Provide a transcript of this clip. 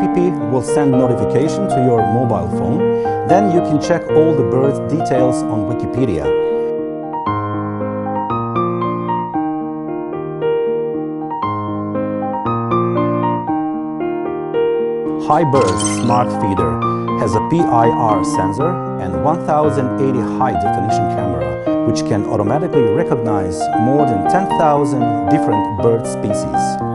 WIFI will send notification to your mobile phone. Then you can check all the bird details on Wikipedia. HiBird Smart Feeder has a PIR sensor and 1080 high-definition camera, which can automatically recognize more than 10,000 different bird species.